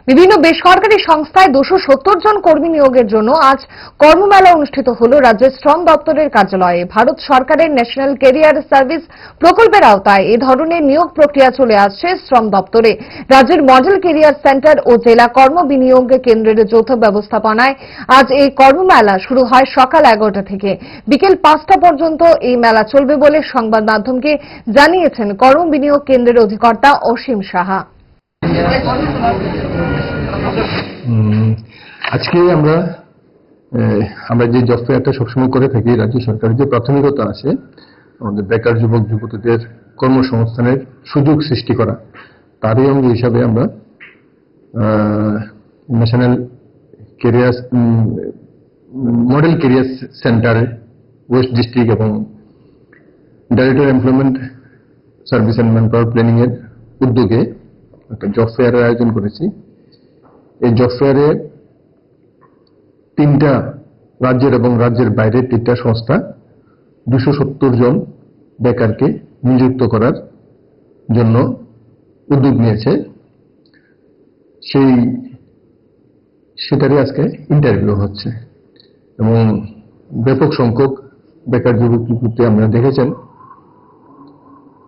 বিভিন্ন বেসরকারি সংস্থায় 270 জন কর্মী নিয়োগের জন্য আজ কর্মমেলা অনুষ্ঠিত হল রাজ্যের শ্রম দপ্তরের কার্যালয়ে। ভারত সরকারের ন্যাশনাল ক্যারিয়ার সার্ভিস প্রকল্পের আওতায় এ ধরনের নিয়োগ প্রক্রিয়া চলে আসছে শ্রম দপ্তরে। রাজ্যের মডেল ক্যারিয়ার সেন্টার ও জেলা কর্ম বিনিয়োগ কেন্দ্রের যৌথ ব্যবস্থাপনায় আজ এই কর্মমেলা শুরু হয় সকাল 11টা থেকে। বিকেল 5টা পর্যন্ত এই মেলা চলবে বলে সংবাদ মাধ্যমকে জানিয়েছেন কর্ম বিনিয়োগ কেন্দ্রের অধিকর্তা অসীম সাহা। আজকে আমরা যে জব ফেয়ারটা সবসময় করে থাকি, রাজ্য সরকারের যে প্রাথমিকতা আছে আমাদের বেকার যুবক যুবতীদের কর্মসংস্থানের সুযোগ সৃষ্টি করা, তারই অঙ্গ হিসাবে আমরা national career model career centre west district এবং director employment service and manpower planning এর উদ্যোগে একটা জব ফেয়ারের আয়োজন করেছি। এই জব ফেয়ারে 3টা রাজ্যের এবং রাজ্যের বাইরের 3টা সংস্থা 270 জন বেকারকে নিযুক্ত করার জন্য উদ্যোগ নিয়েছে। সেটারই আজকে ইন্টারভিউ হচ্ছে এবং ব্যাপক সংখ্যক বেকার যুবক যুবতী আপনারা দেখেছেন,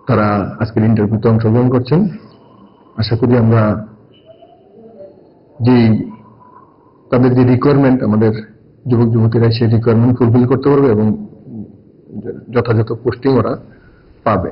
তারা আজকের ইন্টারভিউতে অংশগ্রহণ করছেন। আশা করি আমরা তাদের যে রিকোয়ারমেন্ট, আমাদের যুবক যুবতীরা সেই রিকোয়ারমেন্ট ফুলফিল করতে পারবে এবং যথাযথ পোস্টিং ওরা পাবে।